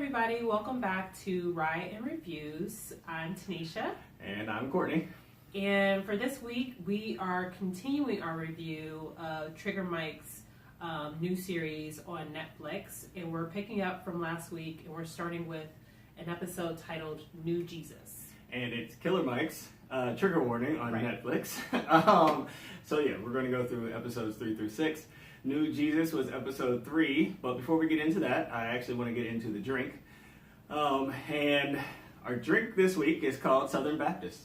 everybody. Welcome back to Rye and Reviews. I'm Tanisha. And I'm Courtney. And for this week, we are continuing our review of Trigger Mike's new series on Netflix. And we're picking up from last week, and we're starting with an episode titled New Jesus. And it's Killer Mike's trigger warning on Netflix. We're going to go through episodes 3 through 6. New Jesus was episode 3, but before we get into that, I actually want to get into the drink. And our drink this week is called Southern Baptist.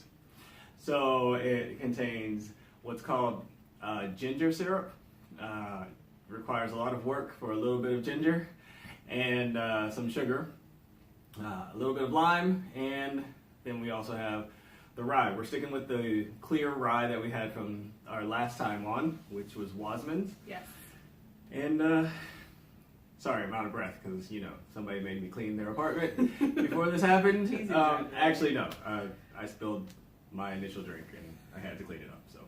So it contains what's called ginger syrup. Requires a lot of work for a little bit of ginger and some sugar, a little bit of lime, and then we also have the rye. We're sticking with the clear rye that we had from our last time on, which was Wasman's. Yes. And, sorry, I'm out of breath because, somebody made me clean their apartment before this happened. Actually, no. I spilled my initial drink and I had to clean it up. So,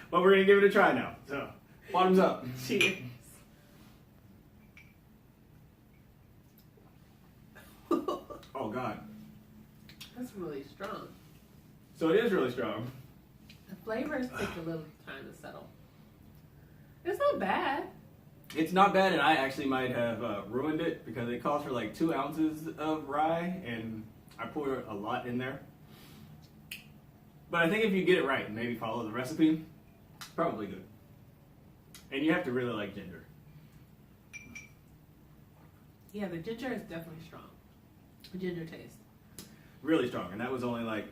but we're going to give it a try now. So, bottoms up. Cheers. Oh, God. That's really strong. So it is really strong. The flavors take a little time to settle. It's not bad. It's not bad, and I actually might have ruined it because it calls for like 2 ounces of rye, and I poured a lot in there. But I think if you get it right and maybe follow the recipe, probably good. And you have to really like ginger. Yeah, the ginger is definitely strong. The ginger taste. Really strong, and that was only like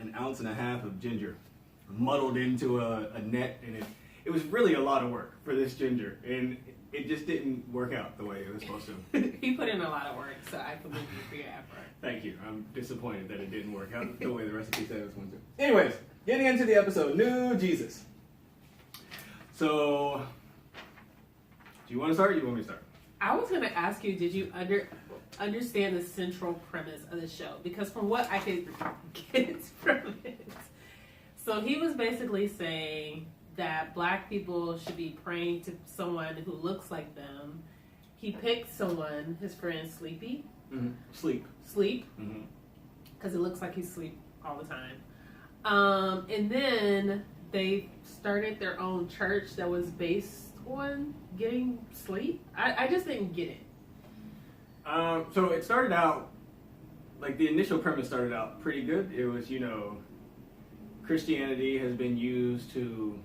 1.5 ounces of ginger muddled into a net, and it was really a lot of work for this ginger, and it just didn't work out the way it was supposed to. He put in a lot of work, so I commend you for your effort. Thank you. I'm disappointed that it didn't work out the way the recipe said it was going to. Anyways, getting into the episode, New Jesus. So, do you want to start or do you want me to start? I was going to ask you, did you understand the central premise of the show? Because from what I could get from it, so he was basically saying that black people should be praying to someone who looks like them. He picked someone, his friend Sleepy. Mm-hmm. Sleep. Because it looks like he's asleep all the time. And then they started their own church that was based on getting sleep. I just didn't get it. So it started out, like the initial premise started out pretty good. It was, Christianity has been used to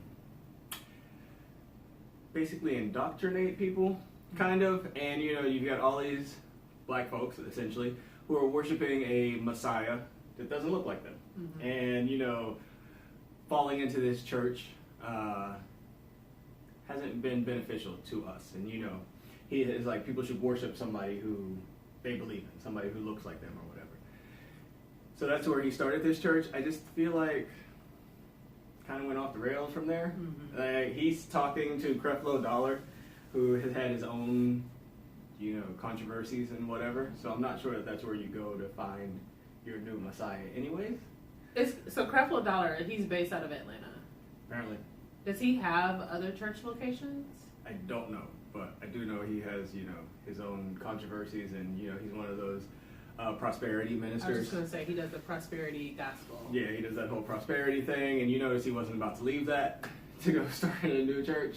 basically indoctrinate people, kind of. And, you've got all these black folks, essentially, who are worshiping a Messiah that doesn't look like them. Mm-hmm. And, falling into this church hasn't been beneficial to us. And, he is like, people should worship somebody who they believe in, somebody who looks like them or whatever. So that's where he started this church. I just feel like kind of went off the rails from there. Mm-hmm. He's talking to Creflo Dollar, who has had his own, controversies and whatever. So I'm not sure that that's where you go to find your new Messiah anyways. So Creflo Dollar, he's based out of Atlanta. Apparently. Does he have other church locations? I don't know, but I do know he has, his own controversies, and, he's one of those prosperity ministers. I was just going to say, he does the prosperity gospel. Yeah, he does that whole prosperity thing, and you notice he wasn't about to leave that to go start a new church.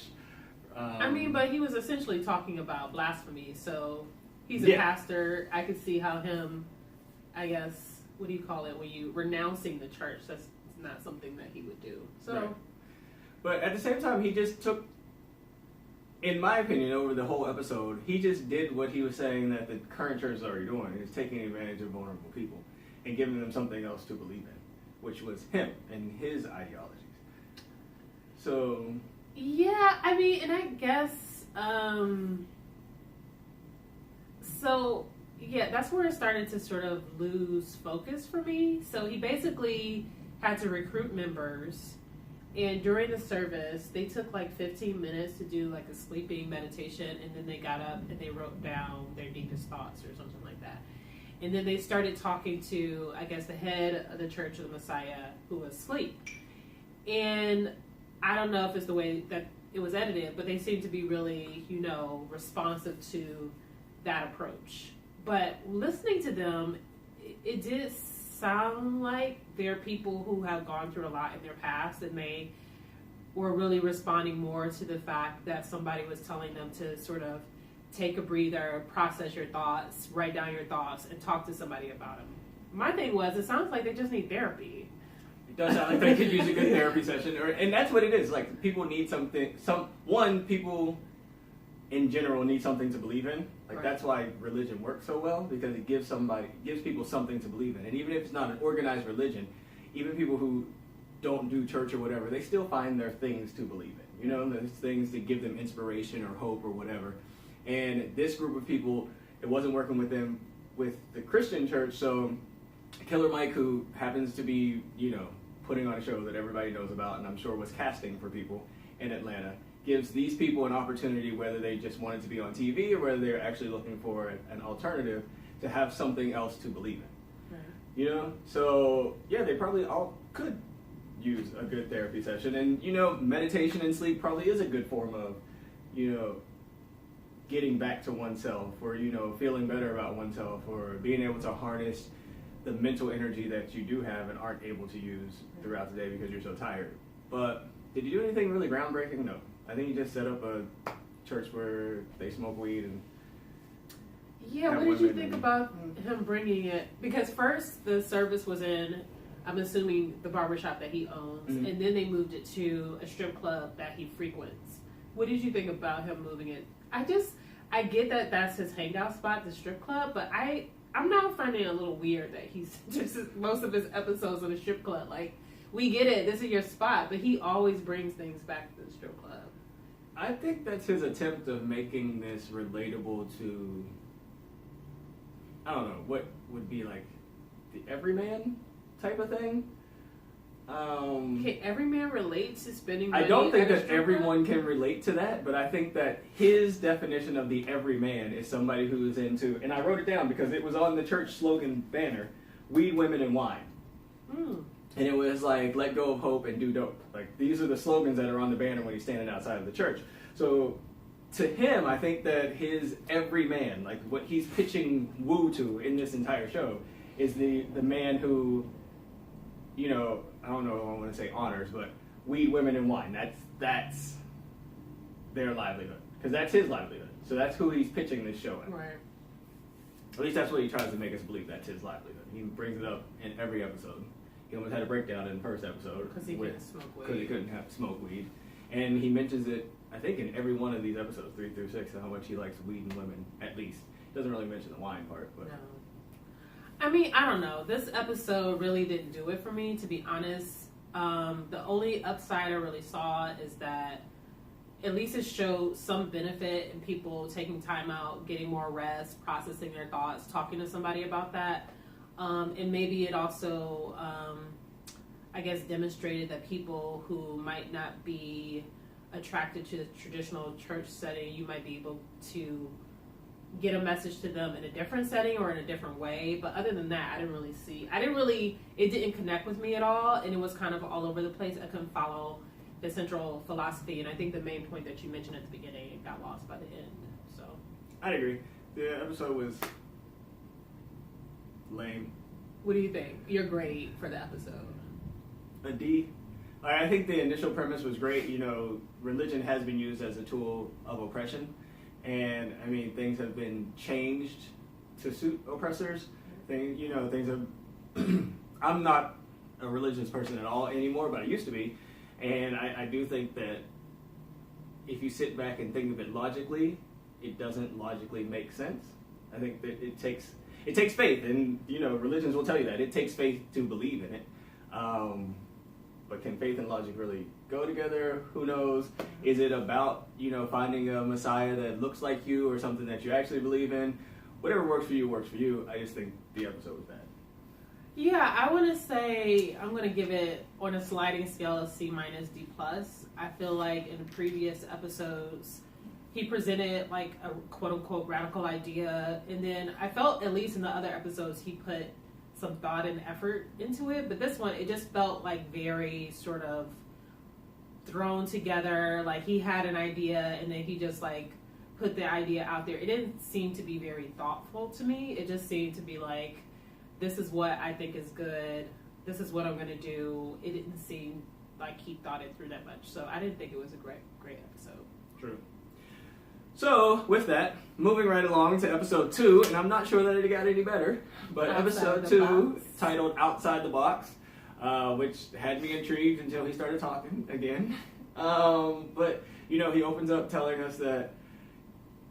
But he was essentially talking about blasphemy, so he's a pastor. I could see how him, I guess, what do you call it, when you renouncing the church, that's not something that he would do. So, right. But at the same time, he just took, in my opinion, over the whole episode, he just did what he was saying that the current church is already doing. He's taking advantage of vulnerable people and giving them something else to believe in, which was him and his ideologies. So... yeah, and I guess, that's where it started to sort of lose focus for me. So he basically had to recruit members. And during the service, they took like 15 minutes to do like a sleeping meditation, and then they got up and they wrote down their deepest thoughts or something like that. And then they started talking to, I guess, the head of the Church of the Messiah, who was asleep. And I don't know if it's the way that it was edited, but they seemed to be really, responsive to that approach. But listening to them, it did sound like they're people who have gone through a lot in their past, and they were really responding more to the fact that somebody was telling them to sort of take a breather, process your thoughts, write down your thoughts, and talk to somebody about them. My thing was, it sounds like they just need therapy. It does sound like they could use a good therapy session, and that's what it is. Like, people need something. People in general need something to believe in. Like, Right. That's why religion works so well, because it gives people something to believe in. And even if it's not an organized religion, even people who don't do church or whatever, they still find their things to believe in. You know, there's things that give them inspiration or hope or whatever. And this group of people, it wasn't working with them with the Christian church. So Killer Mike, who happens to be, putting on a show that everybody knows about, and I'm sure was casting for people in Atlanta, gives these people an opportunity, whether they just wanted to be on TV or whether they're actually looking for an alternative, to have something else to believe in. Right. So yeah, they probably all could use a good therapy session. And meditation and sleep probably is a good form of getting back to oneself, or feeling better about oneself, or being able to harness the mental energy that you do have and aren't able to use throughout the day because you're so tired. But did you do anything really groundbreaking? No. I think you just set up a church where they smoke weed and yeah. What did you think about him bringing it? Because first the service was in, I'm assuming, the barbershop that he owns, and then they moved it to a strip club that he frequents. What did you think about him moving it? I get that that's his hangout spot, the strip club, but I'm now finding it a little weird that he's just most of his episodes in a strip club. Like, we get it, this is your spot, but he always brings things back to the strip club. I think that's his attempt of making this relatable to, I don't know, what would be like the everyman type of thing. Can every man relate to spending money? I don't think at a that strip everyone club? can relate to that, but I think that his definition of the everyman is somebody who is into, and I wrote it down because it was on the church slogan banner, weed, women, and wine. And it was like, let go of hope and do dope. Like, these are the slogans that are on the banner when he's standing outside of the church. So to him, I think that his everyman, like what he's pitching Woo to in this entire show, is the man who, I don't know if I want to say honors, but weed, women, and wine. That's their livelihood, because that's his livelihood. So that's who he's pitching this show in. Right. At least that's what he tries to make us believe. That's his livelihood. He brings it up in every episode. He almost had a breakdown in the first episode Because he couldn't smoke weed. Because he couldn't have smoke weed, and he mentions it, I think, in every one of these episodes, 3 through 6, how much he likes weed and women. At least doesn't really mention the wine part, but. No. I mean, I don't know. This episode really didn't do it for me, to be honest. The only upside I really saw is that at least it showed some benefit in people taking time out, getting more rest, processing their thoughts, talking to somebody about that. And maybe it also, I guess, demonstrated that people who might not be attracted to the traditional church setting, you might be able to get a message to them in a different setting or in a different way. But other than that, it didn't connect with me at all, and it was kind of all over the place. I couldn't follow the central philosophy, and I think the main point that you mentioned at the beginning, it got lost by the end. So I'd agree. The episode was lame. what do you think? Your grade for the episode? A D. I think the initial premise was great. Religion has been used as a tool of oppression. And I mean, things have been changed to suit oppressors. Things have. I'm not a religious person at all anymore, but I used to be. And I do think that if you sit back and think of it logically, it doesn't logically make sense. I think that it takes faith, and religions will tell you that it takes faith to believe in it. But can faith and logic really go together? Who knows? Is it about, finding a Messiah that looks like you or something that you actually believe in? Whatever works for you, works for you. I just think the episode was bad. Yeah, I want to say I'm going to give it on a sliding scale of C- D+. I feel like in previous episodes, he presented like a quote-unquote radical idea. And then I felt, at least in the other episodes, he put some thought and effort into it. But this one, it just felt like very sort of thrown together. Like he had an idea and then he just like put the idea out there. It didn't seem to be very thoughtful to me. It just seemed to be like, this is what I think is good. This is what I'm going to do. It didn't seem like he thought it through that much. So I didn't think it was a great episode. True. So, with that, moving right along to episode 2, and I'm not sure that it got any better, but episode 2, titled Outside the Box, which had me intrigued until he started talking again. But, you know, he opens up telling us that,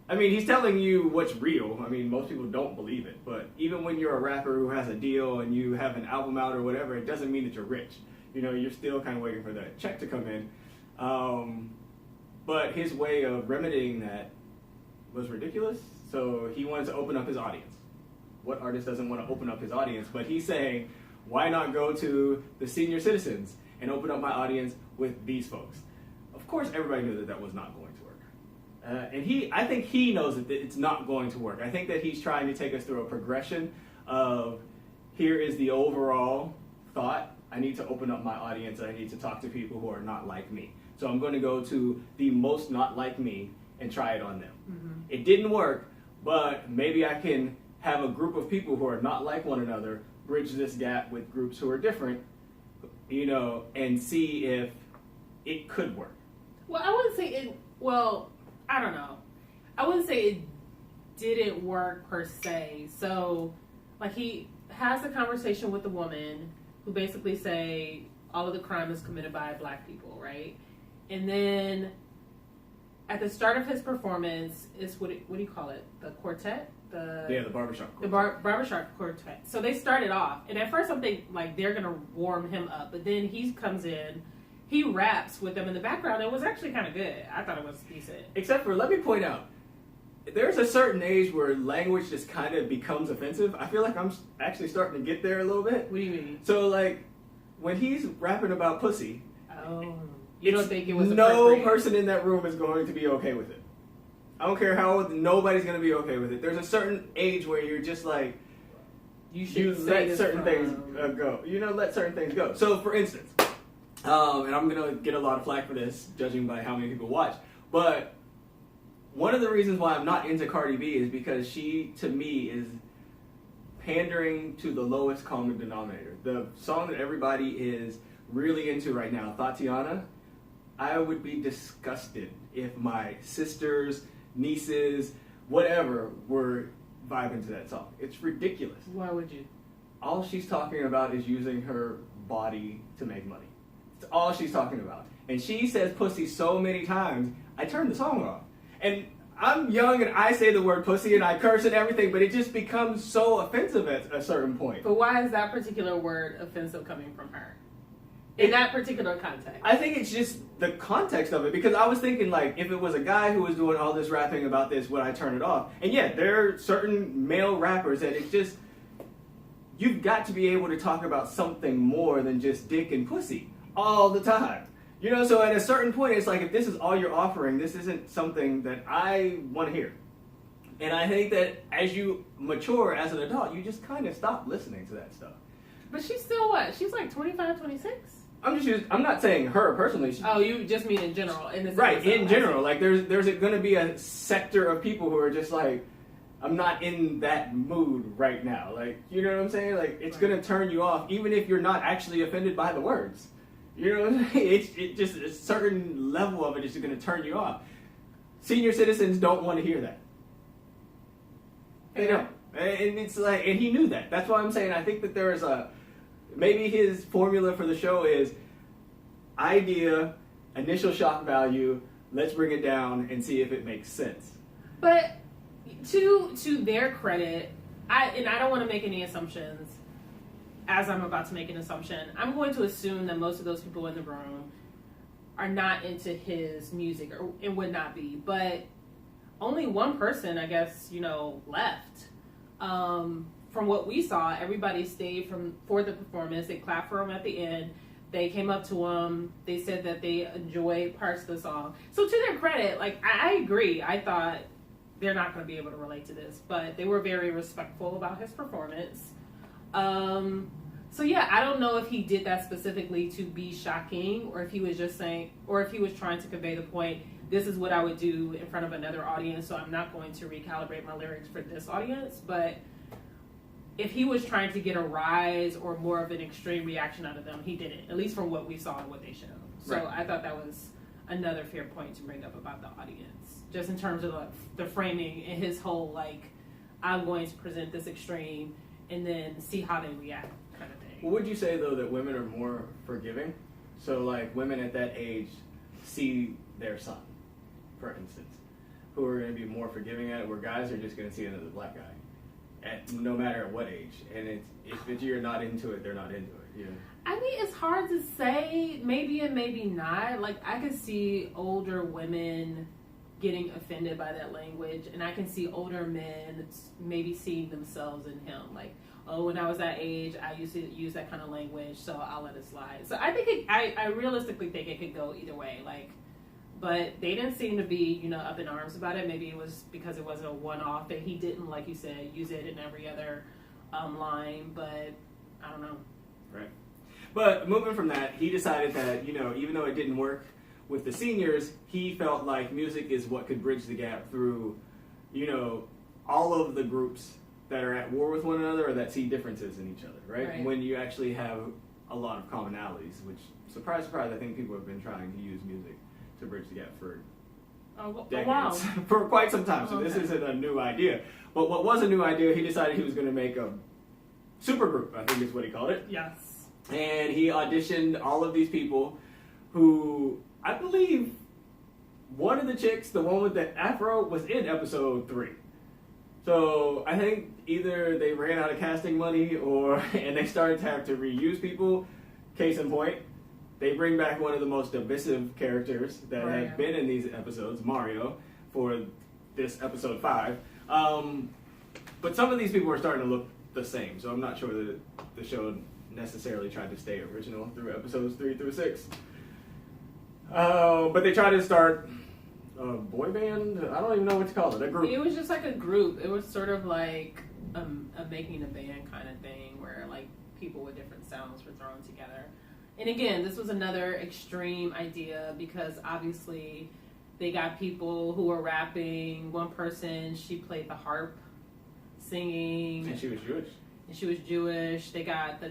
I mean, he's telling you what's real. I mean, most people don't believe it, but even when you're a rapper who has a deal and you have an album out or whatever, it doesn't mean that you're rich. You know, you're still kind of waiting for that check to come in. But his way of remedying that was ridiculous, so he wanted to open up his audience. What artist doesn't want to open up his audience? But he's saying, why not go to the senior citizens and open up my audience with these folks? Of course, everybody knew that that was not going to work. And I think he knows that it's not going to work. I think that he's trying to take us through a progression of, here is the overall thought. I need to open up my audience, and I need to talk to people who are not like me. So I'm going to go to the most not like me and try it on them. Mm-hmm. It didn't work, but maybe I can have a group of people who are not like one another bridge this gap with groups who are different, you know, and see if it could work. Well, I wouldn't say it, well, I don't know. I wouldn't say it didn't work per se. So, like, he has a conversation with the woman who basically say all of the crime is committed by Black people, right? And then at the start of his performance is what do you call it? The quartet? The barbershop quartet. The barbershop quartet. So they started off, and at first I'm thinking like they're gonna warm him up, but then he comes in, he raps with them in the background. It was actually kind of good. I thought it was decent. Except for, let me point out, there's a certain age where language just kind of becomes offensive. I feel like I'm actually starting to get there a little bit. What do you mean? So like, when he's rapping about pussy, you don't think it was no person in that room is going to be okay with it. I don't care how old, nobody's going to be okay with it. There's a certain age where you're just like, you let certain things go. You know, let certain things go. So, for instance, and I'm going to get a lot of flack for this, judging by how many people watch, but one of the reasons why I'm not into Cardi B is because she, to me, is pandering to the lowest common denominator. The song that everybody is really into right now, Tatiana, I would be disgusted if my sisters, nieces, whatever, were vibing to that song. It's ridiculous. Why would you? All she's talking about is using her body to make money. It's all she's talking about. And she says pussy so many times, I turn the song off. And I'm young and I say the word pussy and I curse and everything, but it just becomes so offensive at a certain point. But why is that particular word offensive coming from her? In that particular context. I think it's just the context of it, because I was thinking, like, if it was a guy who was doing all this rapping about this, would I turn it off? And yeah, there are certain male rappers that it's just, you've got to be able to talk about something more than just dick and pussy all the time. You know, so at a certain point, it's like, if this is all you're offering, this isn't something that I want to hear. And I think that as you mature as an adult, you just kind of stop listening to that stuff. But she's still what? She's like 25, 26? I'm not saying her personally. You just mean in general. Right, in general. Like, there's going to be a sector of people who are just like, I'm not in that mood right now. Like, you know what I'm saying? Like, it's going to turn you off, even if you're not actually offended by the words. You know what I'm saying? It just, a certain level of it is going to turn you off. Senior citizens don't want to hear that. They don't. And it's like, and he knew that. That's why I'm saying I think that there is maybe his formula for the show is idea, initial shock value, let's bring it down and see if it makes sense. But to their credit, I don't want to make any assumptions as I'm about to make an assumption. I'm going to assume that most of those people in the room are not into his music, or it would not be. But only one person, I guess, left. From what we saw, everybody stayed for the performance. They clapped for him at the end. They came up to him. They said that they enjoyed parts of the song. So to their credit, like, I agree. I thought they're not going to be able to relate to this, but they were very respectful about his performance. So yeah, I don't know if he did that specifically to be shocking, or if he was just saying, or if he was trying to convey the point, this is what I would do in front of another audience, so I'm not going to recalibrate my lyrics for this audience. But if he was trying to get a rise or more of an extreme reaction out of them, he didn't, at least from what we saw and what they showed. So Right. I thought that was another fair point to bring up about the audience, just in terms of the framing and his whole, like, I'm going to present this extreme and then see how they react kind of thing. Well, would you say, though, that women are more forgiving? So, like, women at that age see their son, for instance, who are going to be more forgiving at it, where guys are just going to see another black guy, no matter at what age. And if you're not into it, they're not into it. Yeah. I mean, it's hard to say, maybe and maybe not. Like, I could see older women getting offended by that language, and I can see older men maybe seeing themselves in him. Like, oh, when I was that age, I used to use that kind of language, so I'll let it slide. So I think I realistically think it could go either way. Like, but they didn't seem to be, up in arms about it. Maybe it was because it wasn't a one-off, that he didn't, like you said, use it in every other line. But I don't know. Right. But moving from that, he decided that, even though it didn't work with the seniors, he felt like music is what could bridge the gap through, all of the groups that are at war with one another or that see differences in each other, right? When you actually have a lot of commonalities, which, surprise, surprise, I think people have been trying to use music to bridge the gap for decades, for quite some time. So this isn't a new idea. But what was a new idea, he decided he was going to make a supergroup, I think is what he called it. Yes. And he auditioned all of these people who, I believe, one of the chicks, the one with the afro, was in episode 3. So I think either they ran out of casting money and they started to have to reuse people. Case in point, they bring back one of the most divisive characters that have been in these episodes, Mario, for this episode 5. But some of these people are starting to look the same, so I'm not sure that the show necessarily tried to stay original through episodes 3 through 6. But they tried to start a boy band. I don't even know what to call it. A group. It was just like a group. It was sort of like a making a band kind of thing, where like people with different sounds were thrown together. And again, this was another extreme idea because obviously they got people who were rapping. One person, she played the harp, singing. And she was Jewish. They got the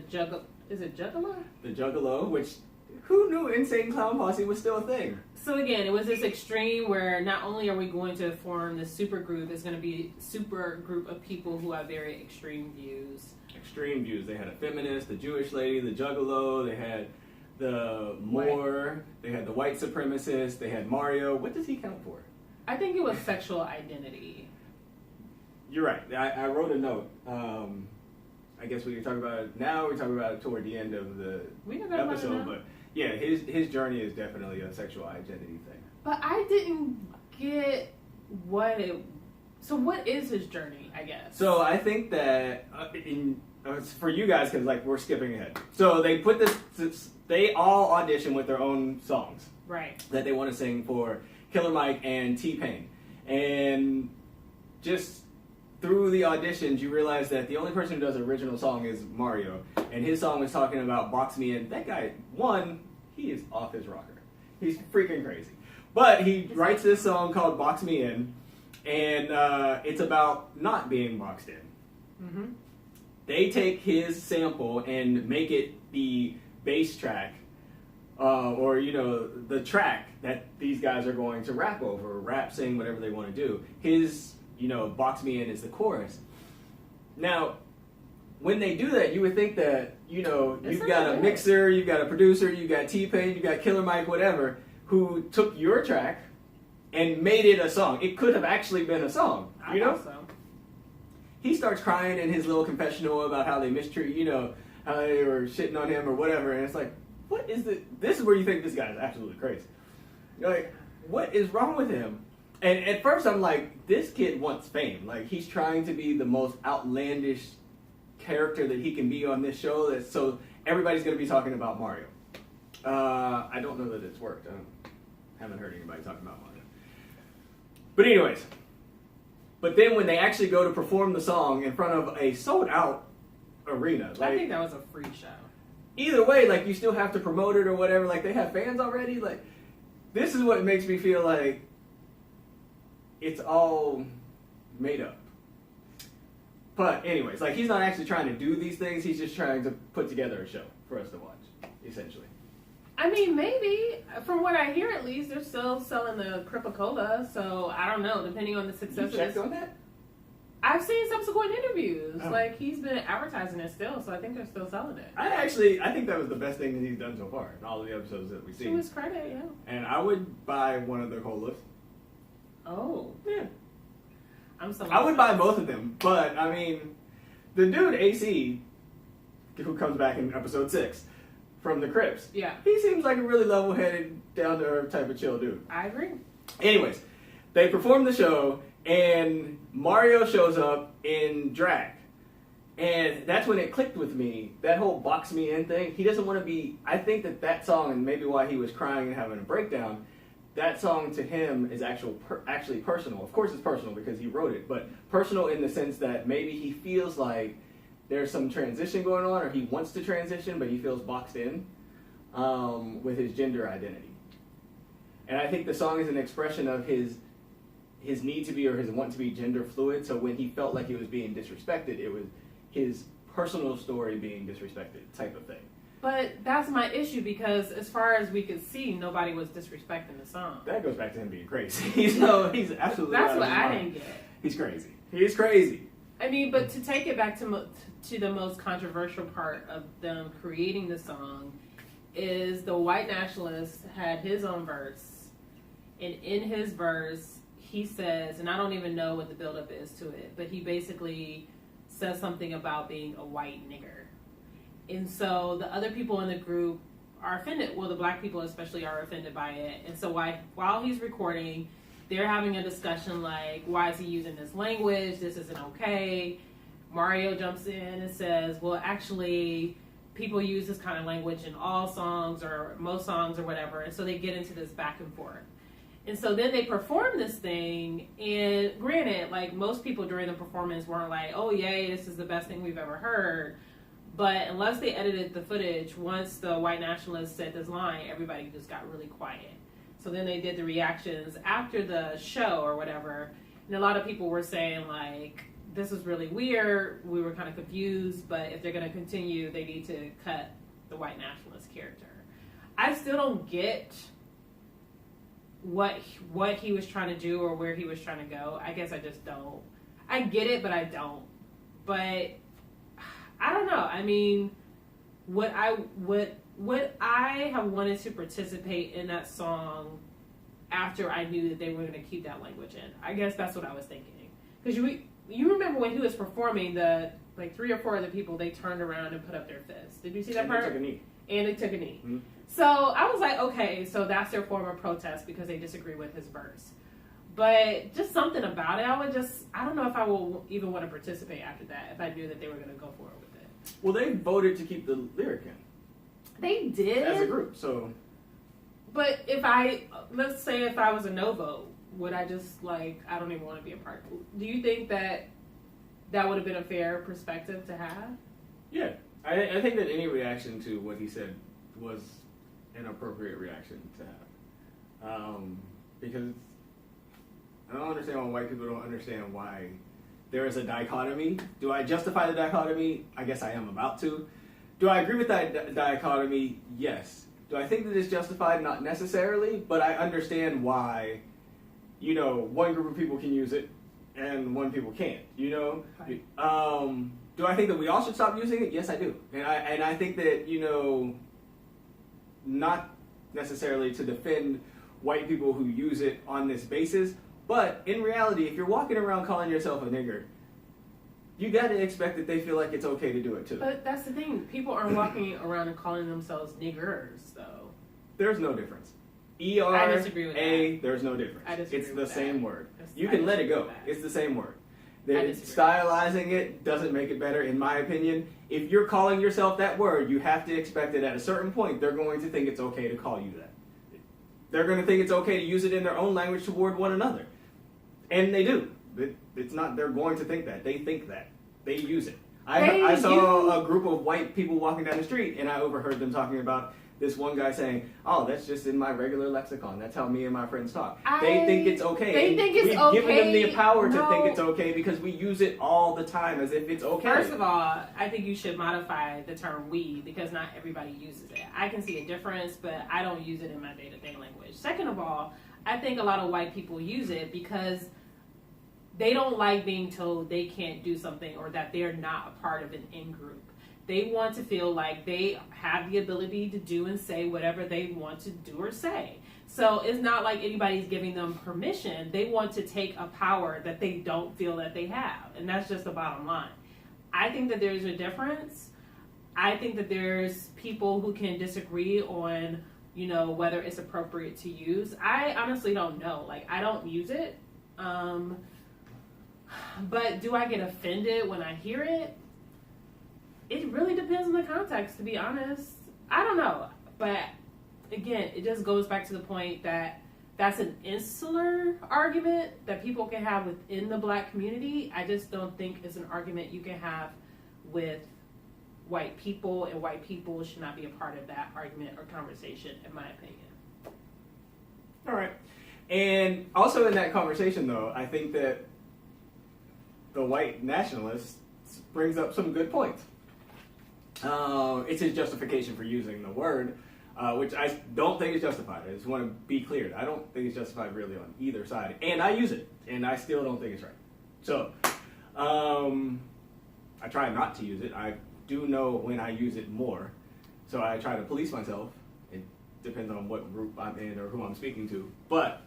Is it Juggalo? The Juggalo, which who knew Insane Clown Posse was still a thing? So again, it was this extreme where not only are we going to form this super group, it's going to be a super group of people who have very extreme views. Extreme views. They had a feminist, the Jewish lady, the Juggalo. They had the Moor. They had the white supremacist. They had Mario. What does he count for? I think it was sexual identity. You're right. I wrote a note. I guess we can talk about it now. We're talking about it toward the end of the episode, but yeah, his journey is definitely a sexual identity thing. But I didn't get what it. So what is his journey? I guess. So I think that it's for you guys because like we're skipping ahead. So they put this. They all audition with their own songs, right? That they want to sing for Killer Mike and T-Pain, and just through the auditions, you realize that the only person who does an original song is Mario, and his song was talking about Box Me In. That guy, he is off his rocker. He's freaking crazy. But he writes this song called Box Me In, and it's about not being boxed in. Mm-hmm. They take his sample and make it the bass track, or the track that these guys are going to rap over, rap, sing, whatever they want to do. His Box Me In is the chorus. Now, when they do that, you would think that, you've got a mixer, you've got a producer, you've got T-Pain, you've got Killer Mike, whatever, who took your track and made it a song. It could have actually been a song, I know? So. He starts crying in his little confessional about how they mistreat, how they were shitting on him or whatever, and it's like, what is this is where you think this guy is absolutely crazy. You're like, what is wrong with him? And at first I'm like, this kid wants fame. Like, he's trying to be the most outlandish character that he can be on this show, so everybody's going to be talking about Mario. I don't know that it's worked. I haven't heard anybody talking about Mario. But anyways, but then when they actually go to perform the song in front of a sold-out arena. I think that was a free show. Either way, like, you still have to promote it or whatever. Like, they have fans already. Like, this is what makes me feel like it's all made up. But anyways, like he's not actually trying to do these things. He's just trying to put together a show for us to watch, essentially. I mean, maybe. From what I hear, at least, they're still selling the Cripa-Cola. So, I don't know, depending on the success of You checked on that? I've seen subsequent interviews. Oh. Like, he's been advertising it still, so I think they're still selling it. I think that was the best thing that he's done so far in all of the episodes that we've To seen. his credit, yeah. And I would buy one of their colas. Oh. Yeah. I'm so I would buy both of them, but I mean, the dude AC, who comes back in episode 6 from the Crips, Yeah, he seems like a really level-headed, down-to-earth type of chill dude. I agree. Anyways, they perform the show, and Mario shows up in drag. And that's when it clicked with me, that whole box me in thing. He doesn't want to be, I think that song, and maybe why he was crying and having a breakdown, that song to him is actually personal. Of course it's personal because he wrote it, but personal in the sense that maybe he feels like there's some transition going on, or he wants to transition, but he feels boxed in with his gender identity. And I think the song is an expression of his need to be or his want to be gender fluid. So when he felt like he was being disrespected, it was his personal story being disrespected type of thing. But that's my issue because as far as we could see, nobody was disrespecting the song. That goes back to him being crazy. So he's absolutely That's out of what his I mind. didn't get. He's crazy. He's crazy. I mean, but to take it back to the most controversial part of them creating the song is the white nationalist had his own verse, and in his verse he says, and I don't even know what the buildup is to it, but he basically says something about being a white nigger. And so the other people in the group are offended. Well, the black people especially are offended by it. And so while he's recording, they're having a discussion like, why is he using this language? This isn't okay. Mario jumps in and says, well, actually, people use this kind of language in all songs or most songs or whatever. And so they get into this back and forth. And so then they perform this thing, and granted, like most people during the performance weren't like, oh, yay, this is the best thing we've ever heard. But unless they edited the footage, once the white nationalist said this line, everybody just got really quiet. So then they did the reactions after the show or whatever, and a lot of people were saying, like, this is really weird, we were kind of confused, but if they're going to continue, they need to cut the white nationalist character. I still don't get what he was trying to do or where he was trying to go. I guess I just don't. I get it, but I don't. But I don't know. I mean, would I have wanted to participate in that song after I knew that they were going to keep that language in? I guess that's what I was thinking. Because you remember when he was performing, the like 3 or 4 of the people, they turned around and put up their fists. Did you see that And part? they took a knee. And they took a knee. Mm-hmm. So I was like, okay, so that's their form of protest because they disagree with his verse. But just something about it, I don't know if I will even want to participate after that if I knew that they were going to go forward with it. Well, they voted to keep the lyric in They did. as a group, so But let's say if I was a no vote, would I just like, I don't even want to be a part? Do you think that would have been a fair perspective to have? yeah. I think that any reaction to what he said was an appropriate reaction to have. Because I don't understand why white people don't understand why there is a dichotomy. Do I justify the dichotomy? I guess I am about to. Do I agree with that dichotomy? Yes. Do I think that it's justified? Not necessarily, but I understand why, one group of people can use it and one people can't, Right. Do I think that we all should stop using it? Yes, I do. And I think that, not necessarily to defend white people who use it on this basis, but in reality, if you're walking around calling yourself a nigger, you got to expect that they feel like it's okay to do it too. But that's the thing. People aren't walking around and calling themselves niggers, though. There's no difference. I disagree with E-R-A, there's no difference. I disagree It's the with same that. word. That's- You I can let it disagree go. with that. It's the same word. I disagree. Stylizing it doesn't make it better, in my opinion. If you're calling yourself that word, you have to expect that at a certain point, they're going to think it's okay to call you that. They're going to think it's okay to use it in their own language toward one another. And they do. It's not, they're going to think that. They think that. They use it. I saw a group of white people walking down the street, and I overheard them talking about this one guy saying, "Oh, that's just in my regular lexicon. That's how me and my friends talk." They think it's okay. They think it's We've okay. given them the power to No. think it's okay because we use it all the time as if it's okay. First of all, I think you should modify the term "we" because not everybody uses it. I can see a difference, but I don't use it in my day-to-day language. Second of all, I think a lot of white people use it because they don't like being told they can't do something or that they're not a part of an in-group. They want to feel like they have the ability to do and say whatever they want to do or say. So it's not like anybody's giving them permission. They want to take a power that they don't feel that they have. And that's just the bottom line. I think that there's a difference. I think that there's people who can disagree on, whether it's appropriate to use. I honestly don't know. Like, I don't use it. But do I get offended when I hear it? It really depends on the context, to be honest. I don't know. But again, it just goes back to the point that that's an insular argument that people can have within the black community. I just don't think it's an argument you can have with white people, and white people should not be a part of that argument or conversation, in my opinion. All right. And also in that conversation, though, I think that the white nationalist brings up some good points. It's his justification for using the word, which I don't think is justified. I just want to be clear. I don't think it's justified really on either side. And I use it, and I still don't think it's right. So, I try not to use it. I do know when I use it more. So I try to police myself. It depends on what group I'm in or who I'm speaking to. But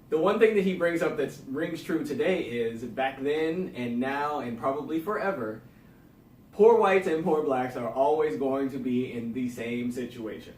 the one thing that he brings up that rings true today is back then and now and probably forever, poor whites and poor blacks are always going to be in the same situation.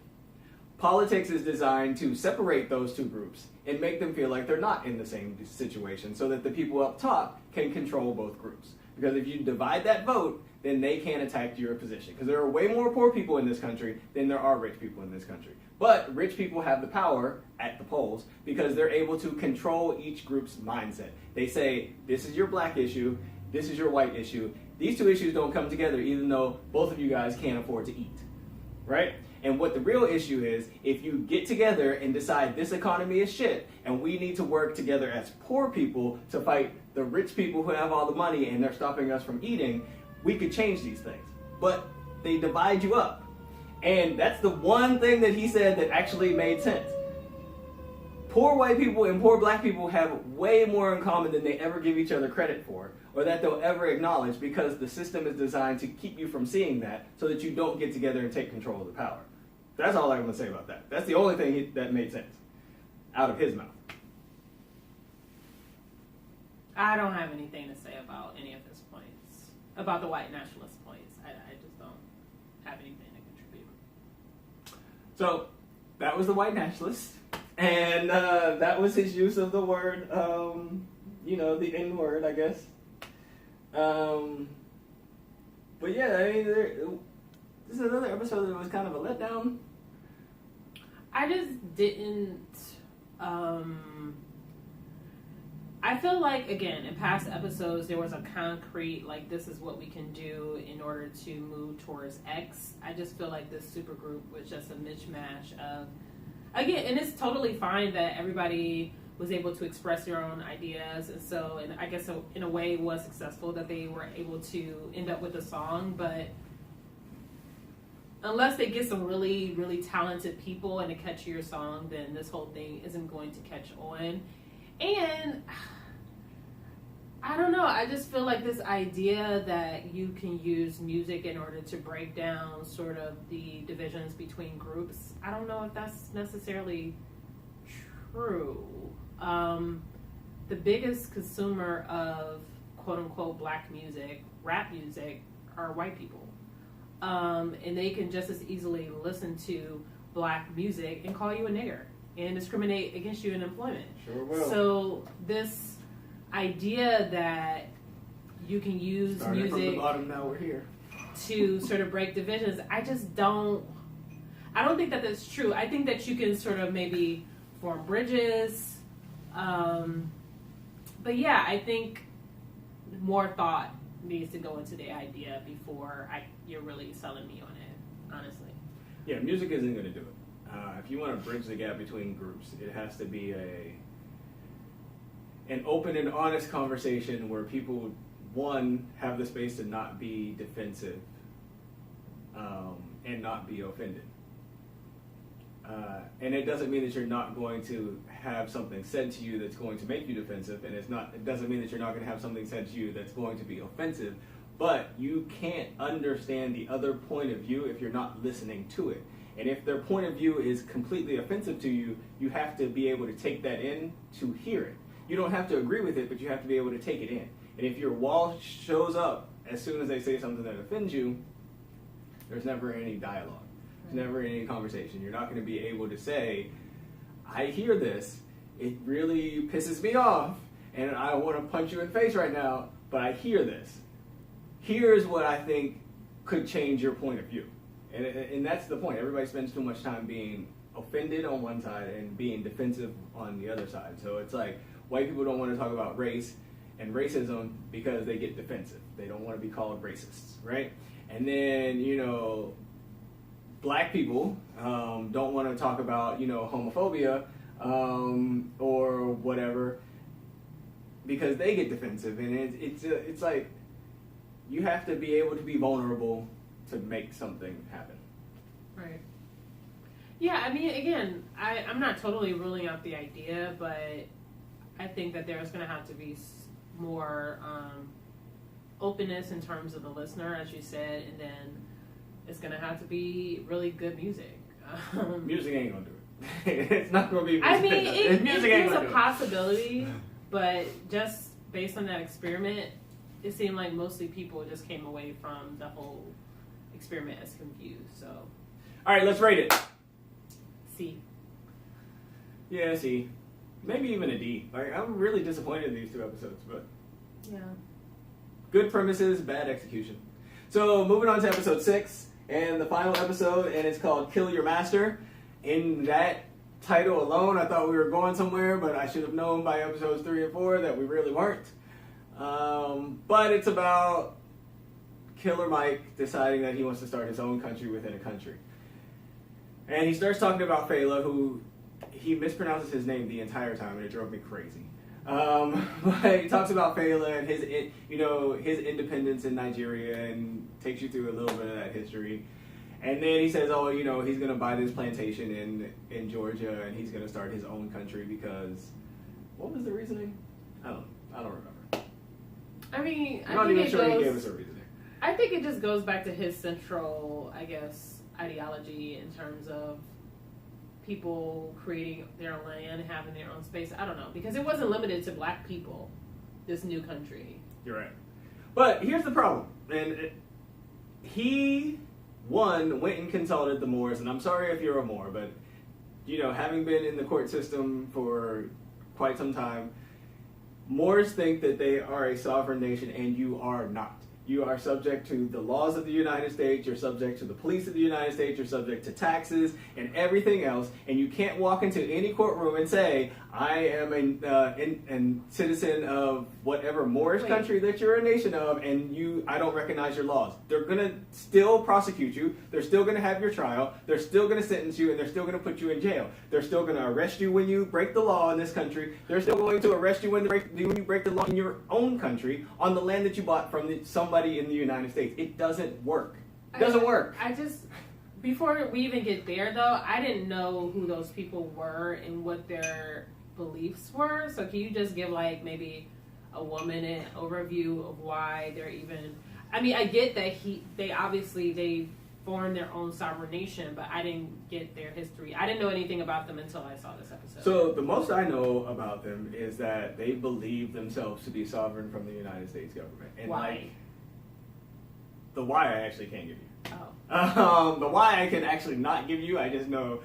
Politics is designed to separate those two groups and make them feel like they're not in the same situation so that the people up top can control both groups. Because if you divide that vote, then they can't attack your position. Because there are way more poor people in this country than there are rich people in this country. But rich people have the power at the polls because they're able to control each group's mindset. They say, this is your black issue, this is your white issue. These two issues don't come together even though both of you guys can't afford to eat, right? And what the real issue is, if you get together and decide this economy is shit and we need to work together as poor people to fight the rich people who have all the money and they're stopping us from eating, we could change these things. But they divide you up. And that's the one thing that he said that actually made sense. Poor white people and poor black people have way more in common than they ever give each other credit for, or that they'll ever acknowledge, because the system is designed to keep you from seeing that so that you don't get together and take control of the power. That's all I'm going to say about that. That's the only thing that made sense out of his mouth. I don't have anything to say about any of his points, about the white nationalist points. I just don't have anything to contribute. So that was the white nationalist, and that was his use of the word, the N word, I guess. But yeah, I mean, this is another episode that was kind of a letdown. I just didn't. I feel like, again, in past episodes, there was a concrete, like, this is what we can do in order to move towards X. I just feel like this supergroup was just a mishmash of, again, and it's totally fine that everybody was able to express their own ideas. And so, and I guess in a way it was successful that they were able to end up with a song, but unless they get some really, really talented people and a catchier song, then this whole thing isn't going to catch on. And I don't know, I just feel like this idea that you can use music in order to break down sort of the divisions between groups, I don't know if that's necessarily true. The biggest consumer of quote-unquote black music, rap music, are white people. And they can just as easily listen to black music and call you a nigger and discriminate against you in employment. Sure will. So this idea that you can use Started music from the bottom, now we're here, to sort of break divisions, I don't think that that's true. I think that you can sort of maybe form bridges. But yeah, I think more thought needs to go into the idea before you're really selling me on it. honestly. Yeah, music isn't going to do it. If you want to bridge the gap between groups, it has to be an open and honest conversation where people, one, have the space to not be defensive and not be offended. And it doesn't mean that you're not going to have something said to you that's going to make you defensive, and it doesn't mean that you're not going to have something said to you that's going to be offensive, but you can't understand the other point of view if you're not listening to it. And if their point of view is completely offensive to you, you have to be able to take that in to hear it. You don't have to agree with it, but you have to be able to take it in. And if your wall shows up as soon as they say something that offends you, there's never any dialogue. There's never any conversation. You're not going to be able to say, I hear this, it really pisses me off, and I want to punch you in the face right now, but I hear this. Here's what I think could change your point of view. And that's the point. Everybody spends too much time being offended on one side and being defensive on the other side. So it's like white people don't want to talk about race and racism because they get defensive. They don't want to be called racists, right? And then, black people don't want to talk about, homophobia or whatever because they get defensive. And it's like you have to be able to be vulnerable to make something happen. Right. Yeah, I mean, again, I'm not totally ruling out the idea, but I think that there's going to have to be more openness in terms of the listener, as you said, and then it's going to have to be really good music. Music ain't going to do it. It's not going to be music. I mean, music ain't it's gonna a do possibility, but just based on that experiment, it seemed like mostly people just came away from the whole experiment as confused. So, all right, let's rate it. C. Yeah, C. Maybe even a D. Like, I'm really disappointed in these two episodes, but yeah, good premises, bad execution. So moving on to episode 6 and the final episode, and it's called Kill Your Master. In that title alone, I thought we were going somewhere, but I should have known by episodes 3 and 4 that we really weren't. But it's about Killer Mike deciding that he wants to start his own country within a country. And he starts talking about Fela, who he mispronounces his name the entire time, and it drove me crazy. But he talks about Fela and his independence in Nigeria, and takes you through a little bit of that history. And then he says, he's going to buy this plantation in Georgia, and he's going to start his own country because, what was the reasoning? I don't remember. I mean, I'm not even sure he gave us a reasoning. I think it just goes back to his central, I guess, ideology in terms of people creating their land and having their own space. I don't know, because it wasn't limited to black people, this new country. You're right. But here's the problem. And he, went and consulted the Moors, and I'm sorry if you're a Moor, but, having been in the court system for quite some time, Moors think that they are a sovereign nation, and you are not. You are subject to the laws of the United States, you're subject to the police of the United States, you're subject to taxes and everything else, and you can't walk into any courtroom and say, I am a citizen of whatever Moorish country that you're a nation of, and I don't recognize your laws. They're going to still prosecute you, they're still going to have your trial, they're still going to sentence you, and they're still going to put you in jail. They're still going to arrest you when you break the law in this country, they're still going to arrest you when you break the law in your own country on the land that you bought from somebody in the United States. It doesn't work. It doesn't work. Before we even get there, though, I didn't know who those people were and what their beliefs were. So can you just give, maybe a 1-minute overview of why they're even... I mean, I get that they formed their own sovereign nation, but I didn't get their history. I didn't know anything about them until I saw this episode. So the most I know about them is that they believe themselves to be sovereign from the United States government. And why? The why I actually can't give you. Oh. The why I can actually not give you, I just know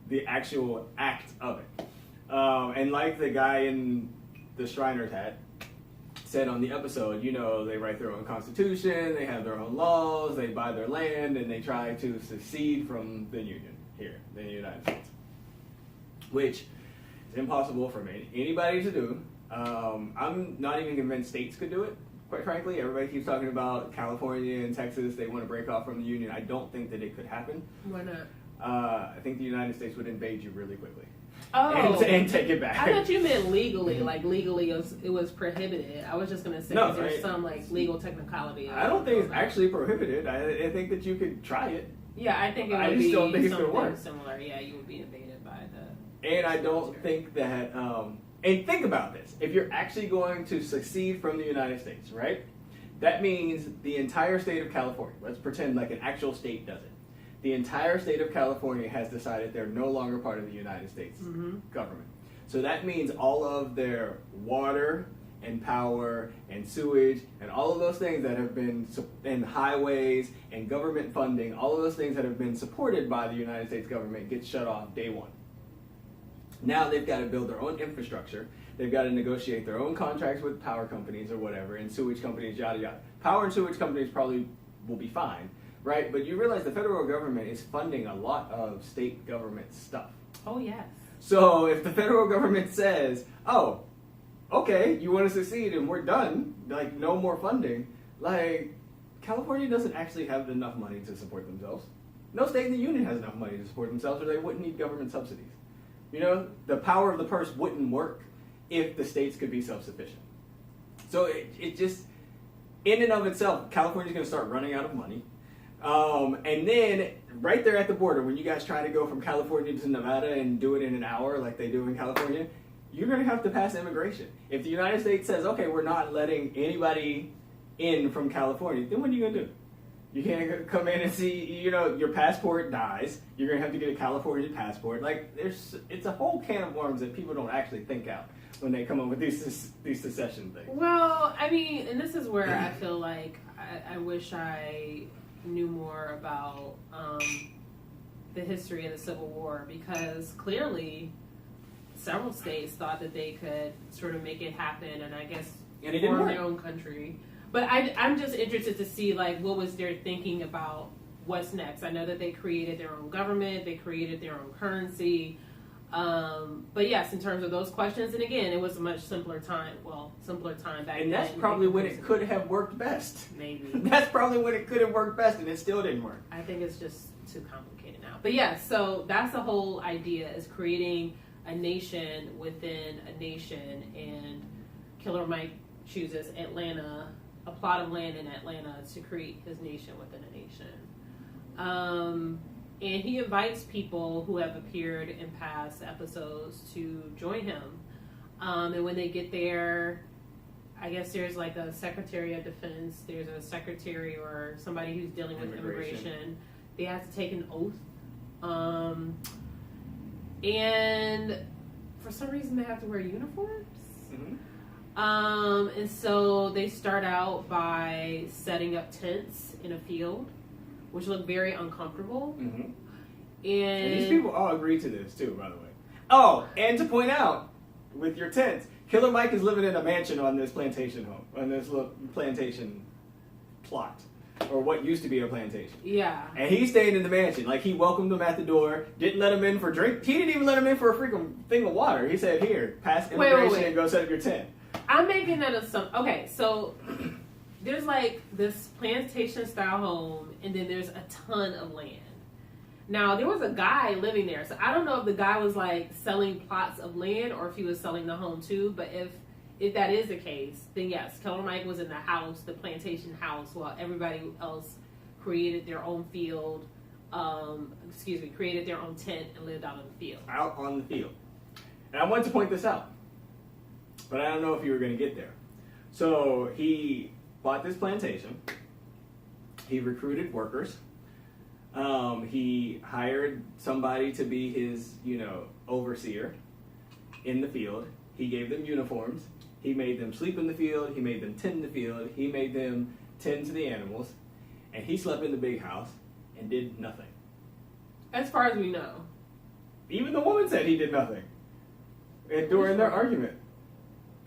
the actual act of it. And like the guy in the Shriner's hat said on the episode, they write their own constitution, they have their own laws, they buy their land, and they try to secede from the Union here in the United States. Which is impossible for anybody to do. I'm not even convinced states could do it. quite frankly, everybody keeps talking about California and Texas. They want to break off from the Union. I don't think that it could happen. Why not? I think the United States would invade you really quickly. Oh, and take it back. I thought you meant legally. Like legally, it was prohibited. I was just gonna say No, there's some like legal technicality. I don't think it's actually prohibited. I think that you could try it. Yeah, I think it would I just be don't think it's gonna something work. similar. Yeah, you would be invaded by the. And I don't think that. And think about this: if you're actually going to secede from the United States, right? That means the entire state of California. Let's pretend like an actual state does it. The entire state of California has decided they're no longer part of the United States government. So that means all of their water and power and sewage and all of those things that have been, and highways and government funding, all of those things that have been supported by the United States government get shut off day one. Now they've got to build their own infrastructure. They've got to negotiate their own contracts with power companies or whatever, and sewage companies, yada yada. Power and sewage companies probably will be fine. Right, but you realize the federal government is funding a lot of state government stuff. Oh yes. So if the federal government says, "Oh, okay, you want to secede and we're done, like no more funding," like California doesn't actually have enough money to support themselves. No state in the union has enough money to support themselves, or they wouldn't need government subsidies. You know, the power of the purse wouldn't work if the states could be self-sufficient. So it just, in and of itself, California's going to start running out of money. And then right there at the border, when you guys try to go from California to Nevada and do it in an hour like they do in California, you're going to have to pass immigration. If the United States says, okay, we're not letting anybody in from California, then what are you going to do? You can't come in and see, you know, your passport dies. You're going to have to get a California passport. Like, it's a whole can of worms that people don't actually think out when they come up with these secession things. Well, I mean, and this is where I feel like I wish I knew more about the history of the Civil War, because clearly several states thought that they could sort of make it happen and I guess form their own country. But I'm just interested to see like what was their thinking about what's next. I know that they created their own government, they created their own currency. But yes, in terms of those questions, and again, it was a much simpler time. Well, simpler time back then. And that's probably when it could have worked best. Maybe. That's probably when it could have worked best, and it still didn't work. I think it's just too complicated now. But yeah, so that's the whole idea, is creating a nation within a nation, and Killer Mike chooses Atlanta, a plot of land in Atlanta, to create his nation within a nation. And he invites people who have appeared in past episodes to join him. And when they get there, I guess there's like a Secretary of Defense, there's a secretary or somebody who's dealing with immigration. They have to take an oath. And for some reason they have to wear uniforms. And so they start out by setting up tents in a field, which look very uncomfortable. And these people all agree to this too, by the way. Oh, and to point out, with your tents, Killer Mike is living in a mansion on this plantation home, on this little plantation plot, or what used to be a plantation. Yeah. And he stayed in the mansion. Like, he welcomed them at the door, didn't let them in for drink. He didn't even let them in for a freaking thing of water. He said, "Here, pass immigration and go set up your tent." I'm making that assumption. Okay, so there's like this plantation style home, and then there's a ton of land. Now, there was a guy living there, so I don't know if the guy was like selling plots of land or if he was selling the home too, but if that is the case, then yes, Killer Mike was in the house, the plantation house, while everybody else created their own field, created their own tent and lived out in the field. Out on the field. And I wanted to point this out, but I don't know if you were going to get there. So he bought this plantation. He recruited workers. He hired somebody to be his, overseer in the field. He gave them uniforms. He made them sleep in the field. He made them tend the field. He made them tend to the animals. And he slept in the big house and did nothing. As far as we know. Even the woman said he did nothing. And during their argument.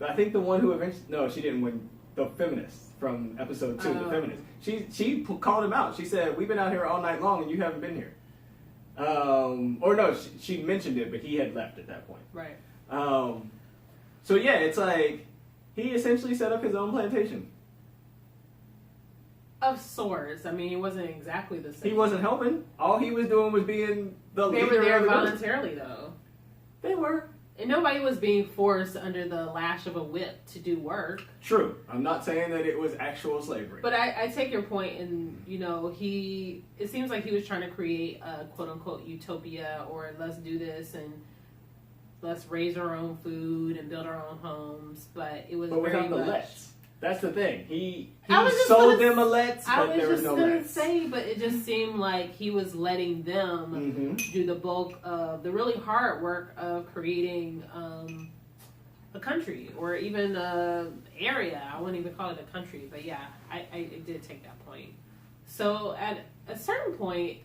I think the one who eventually... No, she didn't win. The feminist from episode 2, the feminist. She called him out. She said, "We've been out here all night long and you haven't been here." Or no, she mentioned it, but he had left at that point. Right. So yeah, it's like he essentially set up his own plantation. Of sorts. I mean, it wasn't exactly the same. He wasn't helping. All he was doing was being the They leader were there of the group. voluntarily, though. They were. And nobody was being forced under the lash of a whip to do work. True. I'm not saying that it was actual slavery. But I take your point, and it seems like he was trying to create a quote unquote utopia, or let's do this and let's raise our own food and build our own homes. But it was but very without the much. let's. That's the thing. He I was just sold gonna- them a let's, I but was there was just no gonna let's. say, but it just seemed like he was letting them do the bulk of the really hard work of creating a country, or even a area. I wouldn't even call it a country, but yeah, I did take that point. So at a certain point,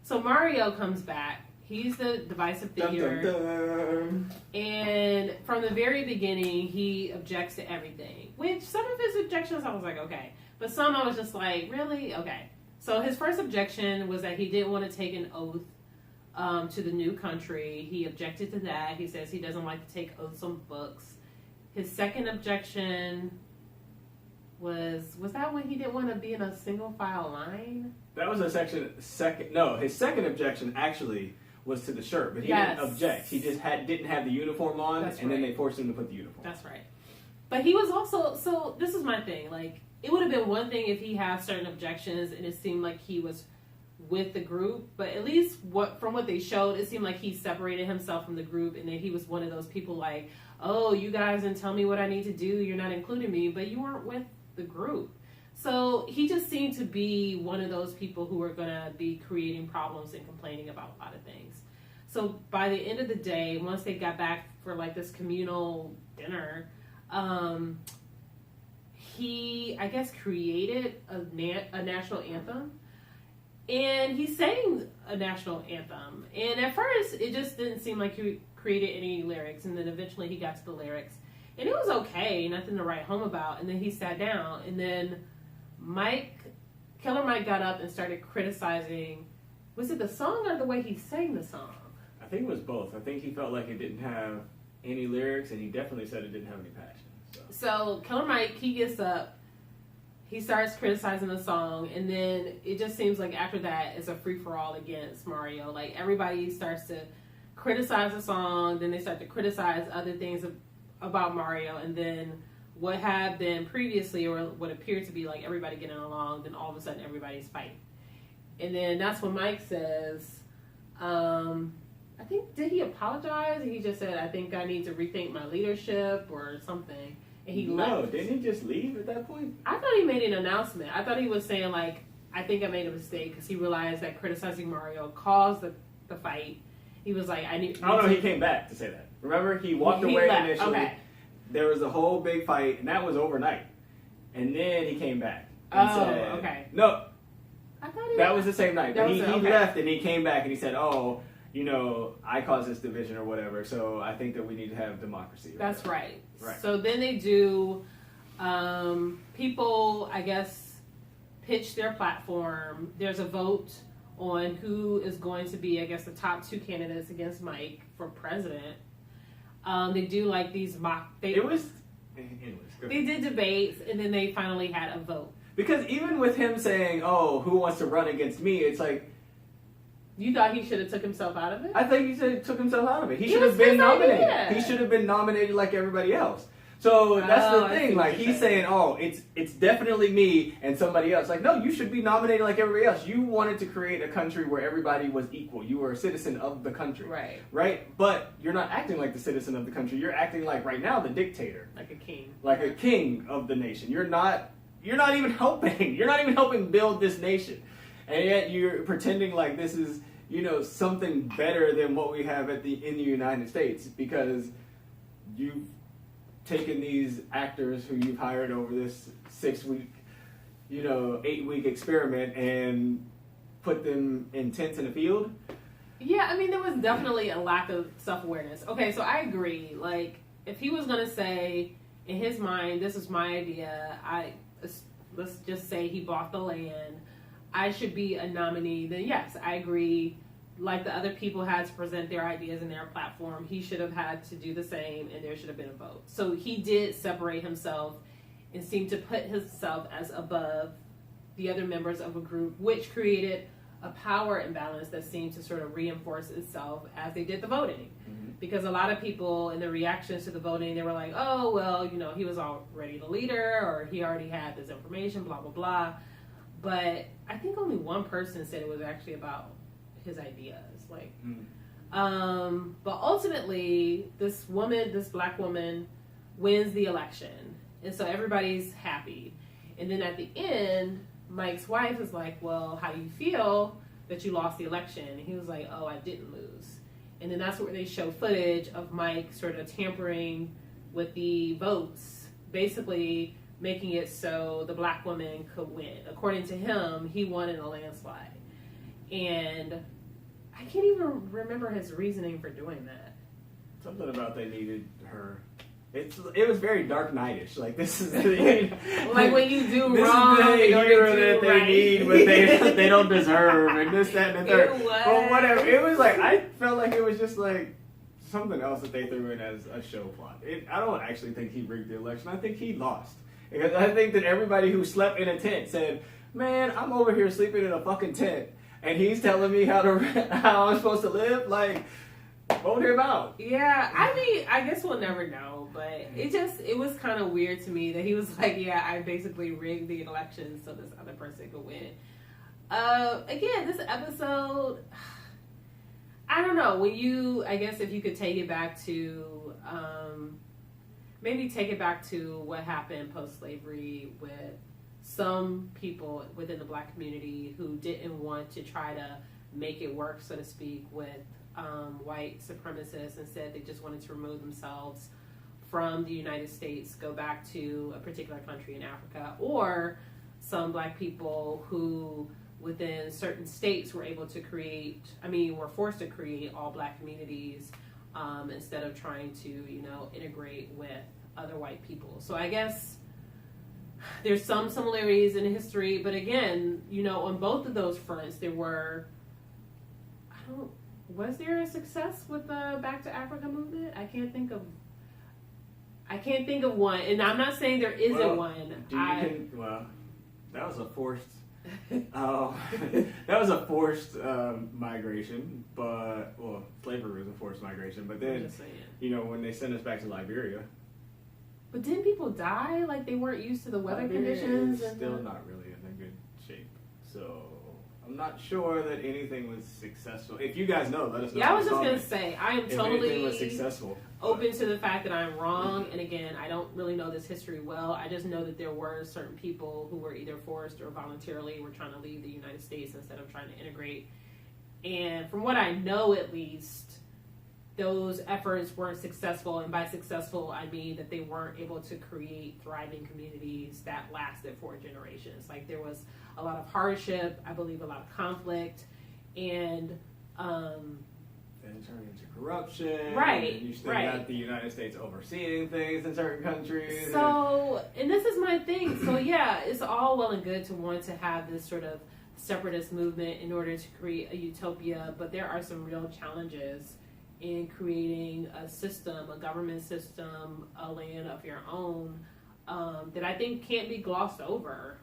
so Mario comes back. He's the divisive Dun, figure. dun, dun. And from the very beginning, he objects to everything. Which some of his objections, I was like, okay. But some I was just like, really? Okay. So his first objection was that he didn't want to take an oath to the new country. He objected to that. He says he doesn't like to take oaths on books. His second objection was that when he didn't want to be in a single file line? That was his second objection actually was to the shirt, but he Yes. didn't object. He just didn't have the uniform on, That's and then right. they forced him to put the uniform. That's right. But he was also, so this is my thing, like, it would have been one thing if he had certain objections and it seemed like he was with the group, but at least from what they showed, it seemed like he separated himself from the group, and then he was one of those people like, oh, you guys didn't tell me what I need to do, you're not including me, but you weren't with the group. So he just seemed to be one of those people who are going to be creating problems and complaining about a lot of things. So by the end of the day, once they got back for like this communal dinner, he, I guess, created a national anthem. And he sang a national anthem. And at first, it just didn't seem like he created any lyrics. And then eventually he got to the lyrics. And it was okay, nothing to write home about. And then he sat down. And then Killer Mike got up and started criticizing, was it the song or the way he sang the song? I think it was both. I think he felt like it didn't have any lyrics, and he definitely said it didn't have any passion. So Killer Mike, he gets up, he starts criticizing the song, and then it just seems like after that, it's a free-for-all against Mario. Like, everybody starts to criticize the song, then they start to criticize other things about Mario, and then what had been previously, or what appeared to be like everybody getting along, then all of a sudden everybody's fighting. And then that's when Mike says, I think, did he apologize? And he just said, I think I need to rethink my leadership or something. And he left. No, didn't he just leave at that point? I thought he made an announcement. I thought he was saying, like, I think I made a mistake, because he realized that criticizing Mario caused the fight. He was like, I need. Oh no, he came back to say that. Remember, he walked away left. initially. Okay. There was a whole big fight, and that was overnight. And then he came back. And said, okay. No, I thought that was the same night. But he okay. left, and he came back, and he said, "Oh, I caused this division or whatever. So I think that we need to have democracy." That's right. Right. So then they do. People, I guess, pitch their platform. There's a vote on who is going to be, I guess, the top two candidates against Mike for president. They do like these mock. Anyways, They did debates, and then they finally had a vote. because even with him saying, "Oh, who wants to run against me?" It's like, You thought he should have took himself out of it? I think he took himself out of it. He It should was have been his nominated. idea. He should have been nominated like everybody else. So that's the I see thing. what Like, you're he's saying, "Oh, it's definitely me and somebody else." Like, no, you should be nominated like everybody else. You wanted to create a country where everybody was equal. You were a citizen of the country, Right. right? But you're not acting like the citizen of the country. You're acting like right now the dictator, Like a king. like a king of the nation. You're not even helping. You're not even helping build this nation, and yet you're pretending like this is something better than what we have in the United States, because you've taken these actors who you've hired over this 6-week, 8-week experiment and put them in tents in a field. Yeah, I mean, there was definitely a lack of self-awareness. Okay, so I agree. Like, if he was going to say, in his mind, this is my idea, let's just say he bought the land, I should be a nominee, then yes, I agree. Like the other people had to present their ideas and their platform, he should have had to do the same, and there should have been a vote. So he did separate himself and seemed to put himself as above the other members of a group, which created a power imbalance that seemed to sort of reinforce itself as they did the voting. Because a lot of people in the reactions to the voting, they were like, oh, well, he was already the leader, or he already had this information, blah, blah, blah. But I think only one person said it was actually about his ideas. But ultimately, this black woman wins the election. And so everybody's happy. And then at the end, Mike's wife is like, well, how do you feel that you lost the election? And he was like, oh, I didn't lose. And then that's where they show footage of Mike sort of tampering with the votes, basically making it so the black woman could win. According to him, he won in a landslide. And I can't even remember his reasoning for doing that. Something about they needed her. It was very Dark Knight-ish. Like, this is the, like when you do this wrong, is the hero that they right. need, but they don't deserve, and this, that, and the third. Well, whatever. It was like, I felt like it was just like something else that they threw in as a show plot. I don't actually think he rigged the election. I think he lost. Because I think that everybody who slept in a tent said, man, I'm over here sleeping in a fucking tent, and he's telling me how I'm supposed to live? Like, vote him out. Yeah, I mean, I guess we'll never know, but it was kind of weird to me that he was like, yeah, I basically rigged the election so this other person could win. Again, this episode, I don't know, I guess if you could take it back to, maybe take it back to what happened post-slavery with some people within the black community who didn't want to try to make it work, so to speak, with white supremacists. Instead, they just wanted to remove themselves from the United States, go back to a particular country in Africa, or some black people who within certain states were forced to create all black communities instead of trying to, integrate with other white people. So I guess there's some similarities in history, but again, on both of those fronts, was there a success with the Back to Africa movement? I can't think of one, and I'm not saying there isn't one. That was a forced. Migration, but slavery was a forced migration. But then, when they sent us back to Liberia. But didn't people die? Like they weren't used to the weather conditions. Is still not really in a good shape. So I'm not sure that anything was successful. If you guys know, let us know. Yeah, I was just gonna say I am totally was successful. Open to the fact that I'm wrong. And again, I don't really know this history well. I just know that there were certain people who were either forced or voluntarily were trying to leave the United States instead of trying to integrate. And from what I know, at least, those efforts weren't successful. And by successful, I mean that they weren't able to create thriving communities that lasted for generations. Like there was a lot of hardship, I believe a lot of conflict, and it turned into corruption. Right. And you still got the United States overseeing things in certain countries. So, and this is my thing. So yeah, it's all well and good to want to have this sort of separatist movement in order to create a utopia, but there are some real challenges in creating a system, a government system, a land of your own, that I think can't be glossed over.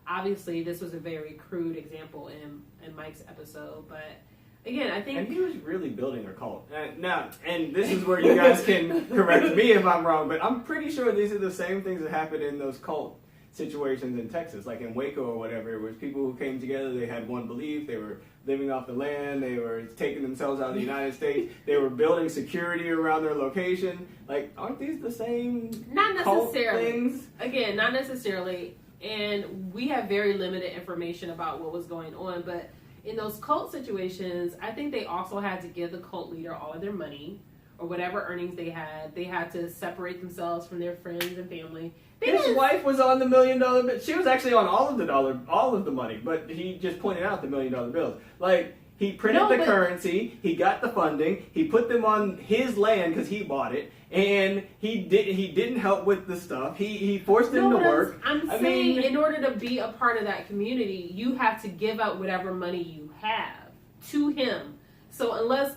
Obviously, this was a very crude example in Mike's episode, but again, I think... And he was really building a cult. And this is where you guys can correct me if I'm wrong, but I'm pretty sure these are the same things that happened in those cult situations in Texas, like in Waco or whatever. It was people who came together, they had one belief, they were living off the land, they were taking themselves out of the United States, they were building security around their location. Like, aren't these the same Not necessarily. Cult things? Again, not necessarily. And we have very limited information about what was going on, but in those cult situations, I think they also had to give the cult leader all of their money or whatever earnings they had. They had to separate themselves from their friends and family. His wife was on the $1 million bill. She was actually on all of the money, but he just pointed out the $1 million bills. Like, he printed the currency, he got the funding, he put them on his land because he bought it, and he didn't help with the stuff. He forced them to work. I'm saying in order to be a part of that community, you have to give out whatever money you have to him. So unless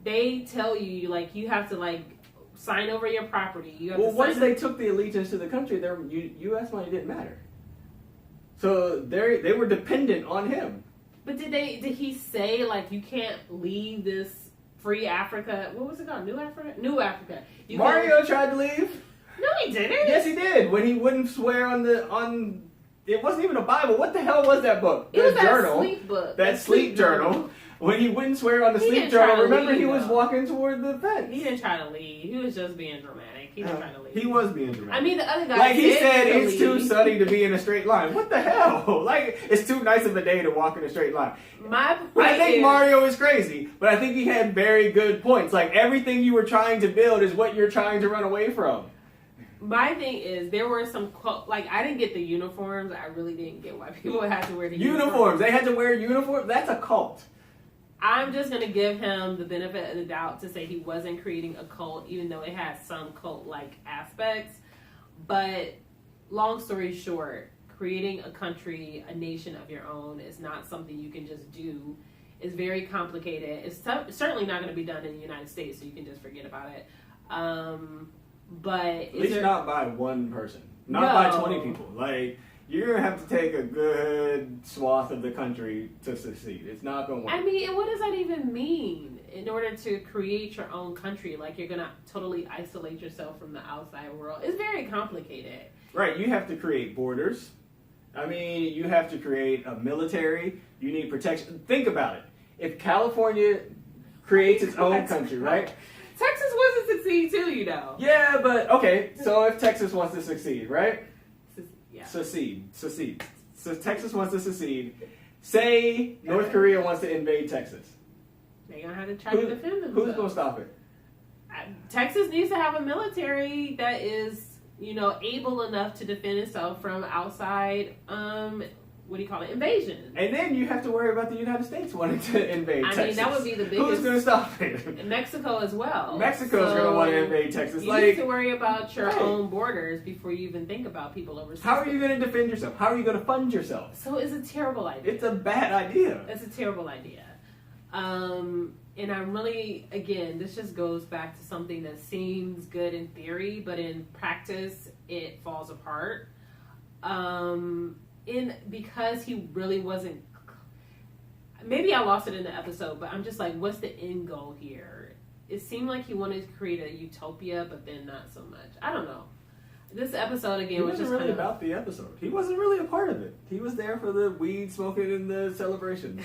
they tell you you have to sign over your property. You have once they took the allegiance to the country, their U.S. money didn't matter. So they were dependent on him. But did he say, like, you can't leave this free Africa? What was it called? New Africa? New Africa. Mario tried to leave. No, he didn't. Yes, he did. When he wouldn't swear on it wasn't even a Bible. What the hell was that book? It was journal. That sleep book. That sleep journal. When he wouldn't swear on the sleep journal, remember he was walking toward the fence. He didn't try to leave. He was just being dramatic. He was trying to leave. He was being dramatic. I mean, the other guy like he said, it's too sunny to be in a straight line. What the hell? Like, it's too nice of a day to walk in a straight line. My point I think Mario is crazy, but I think he had very good points. Like, everything you were trying to build is what you're trying to run away from. My thing is, there were some, like, I didn't get the uniforms. I really didn't get why people had to wear the uniforms. They had to wear uniforms? That's a cult. I'm just going to give him the benefit of the doubt to say he wasn't creating a cult, even though it has some cult-like aspects. But long story short, creating a country, a nation of your own is not something you can just do. It's very complicated. It's certainly not going to be done in the United States, so you can just forget about it. But at least not by one person. Not by 20 people. Like, you're going to have to take a good swath of the country to succeed. It's not going to work. I mean, and what does that even mean? In order to create your own country, like, you're going to totally isolate yourself from the outside world. It's very complicated. Right. You have to create borders. I mean, you have to create a military. You need protection. Think about it. If California creates its own country, right? Texas wants to succeed too, you know. Yeah, but okay. So if Texas wants to succeed, right? Yeah. Secede. So Texas wants to secede. Say North Korea wants to invade Texas. They're gonna have to try to defend themselves. Who's gonna stop it? Texas needs to have a military that is, able enough to defend itself from outside. Invasion. And then you have to worry about the United States wanting to invade Texas. I mean, that would be the biggest. Who's going to stop it? Mexico as well. Mexico's going to want to invade Texas. You need to worry about your own borders before you even think about people overseas. How are you going to defend yourself? How are you going to fund yourself? So it's a terrible idea. It's a bad idea. It's a terrible idea. And I'm really, again, this just goes back to something that seems good in theory, but in practice, it falls apart. Because he really wasn't, maybe I lost it in the episode, but I'm just like, what's the end goal here? It seemed like he wanted to create a utopia, but then not so much. I don't know. This episode again was just really about the episode. He wasn't really a part of it. He was there for the weed smoking and the celebration.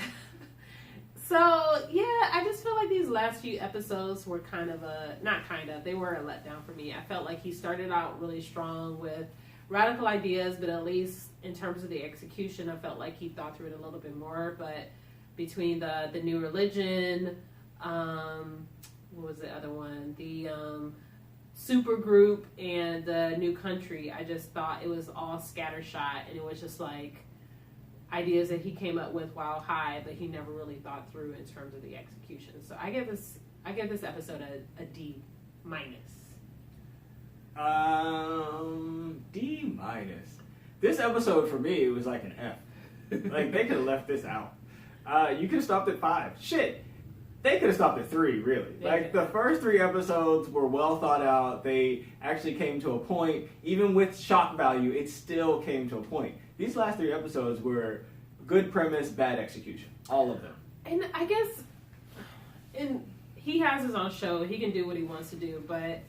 So yeah, I just feel like these last few episodes were they were a letdown for me. I felt like he started out really strong with radical ideas, but at least in terms of the execution, I felt like he thought through it a little bit more. But between the new religion, what was the other one? The super group and the new country, I just thought it was all scattershot, and it was just like ideas that he came up with while high, but he never really thought through in terms of the execution. So I give this episode a D minus. D minus. This episode for me, it was like an F. Like, they could have left this out. You could have stopped at 5. Shit. They could have stopped at 3, really. Like, the first 3 episodes were well thought out. They actually came to a point. Even with shock value, it still came to a point. These last 3 episodes were good premise, bad execution. All of them. And I guess, he has his own show. He can do what he wants to do, but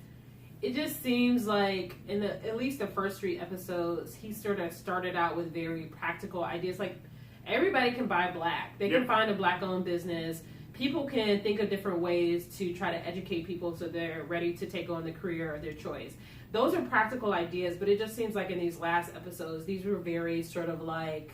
it just seems like in at least the first 3 episodes, he sort of started out with very practical ideas. Like, everybody can buy black. They can find a black-owned business. People can think of different ways to try to educate people so they're ready to take on the career of their choice. Those are practical ideas, but it just seems like in these last episodes, these were very sort of like,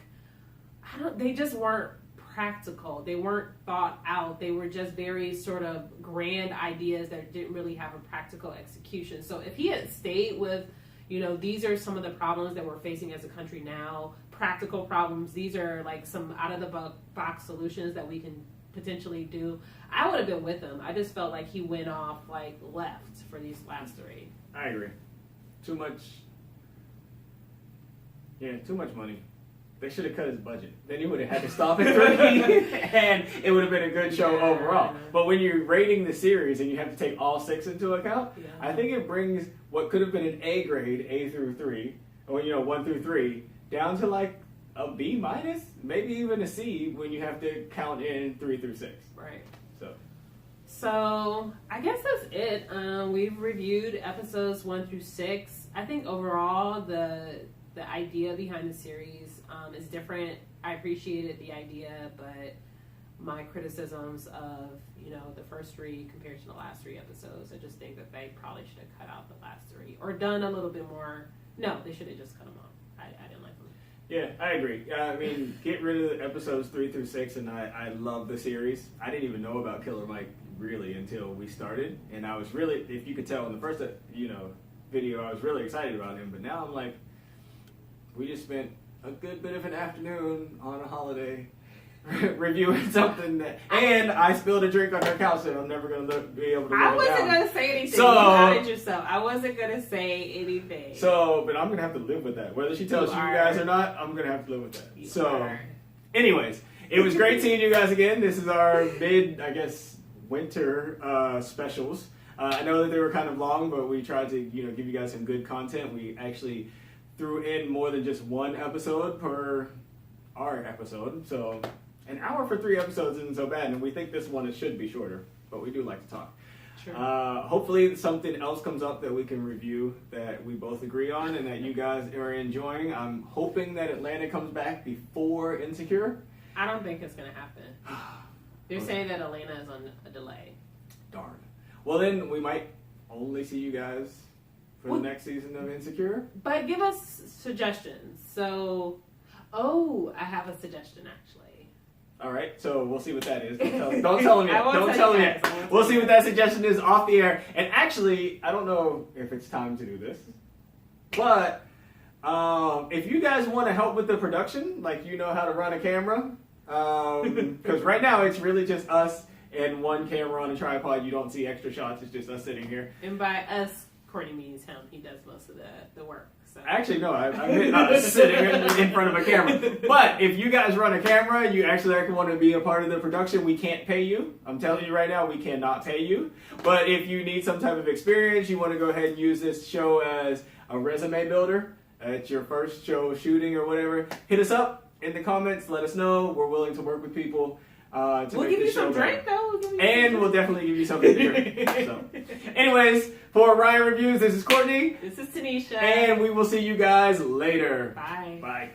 they just weren't practical. They weren't thought out. They were just very sort of grand ideas that didn't really have a practical execution. So if he had stayed with, these are some of the problems that we're facing as a country now, practical problems, these are like some out-of-the-box solutions that we can potentially do, I would have been with him. I just felt like he went off, left for these last 3. I agree. Too much money. They should have cut his budget. Then he would have had to stop at 3, and it would have been a good show overall. But when you're rating the series and you have to take all 6 into account, I think it brings what could have been an A grade, A through 3, or 1 through 3, down to a B minus, maybe even a C when you have to count in 3 through 6. Right. So I guess that's it. We've reviewed episodes 1 through 6. I think overall the idea behind the series is different. I appreciated the idea, but my criticisms of the first 3 compared to the last 3 episodes, I just think that they probably should have cut out the last 3 or done a little bit more. No, they should have just cut them off. I didn't like them. yeah, I agree. I mean, get rid of episodes 3 through 6, and I love the series. I didn't even know about Killer Mike really until we started, and I was really, if you could tell in the first video, I was really excited about him. But now I'm like, we just spent a good bit of an afternoon on a holiday reviewing something that, and I spilled a drink on her couch that I'm never gonna be able to. I wasn't gonna say anything. So, you outed yourself. I wasn't gonna say anything. So, but I'm gonna have to live with that. Whether she tells you guys or not, I'm gonna have to live with that. So, anyways, it was great seeing you guys again. This is our winter specials. I know that they were kind of long, but we tried to give you guys some good content. We actually threw in more than just one episode per our episode, so an hour for 3 episodes isn't so bad, and we think this one should be shorter, but we do like to talk. Sure. Hopefully something else comes up that we can review that we both agree on and that you guys are enjoying. I'm hoping that Atlanta comes back before Insecure. I don't think it's going to happen. They're saying that Atlanta is on a delay. Darn. Well, then we might only see you guys for the next season of Insecure. But give us suggestions. So, I have a suggestion actually. All right, so we'll see what that is. Don't tell him yet. Don't tell him yet. Yes, We'll see what that suggestion is off the air. And actually, I don't know if it's time to do this, but if you guys want to help with the production, like you know how to run a camera, because right now it's really just us and one camera on a tripod. You don't see extra shots. It's just us sitting here. And by us, Courtney means him. He does most of the work. So. Actually, no, I meant sitting in front of a camera. But if you guys run a camera, you actually want to be a part of the production, we can't pay you. I'm telling you right now, we cannot pay you. But if you need some type of experience, you want to go ahead and use this show as a resume builder. It's your first show shooting or whatever. Hit us up in the comments. Let us know. We're willing to work with people. We'll give you some drink, though. We'll definitely give you something to drink. So. Anyways, for Ryan Reviews, this is Courtney. This is Tanisha. And we will see you guys later. Bye. Bye.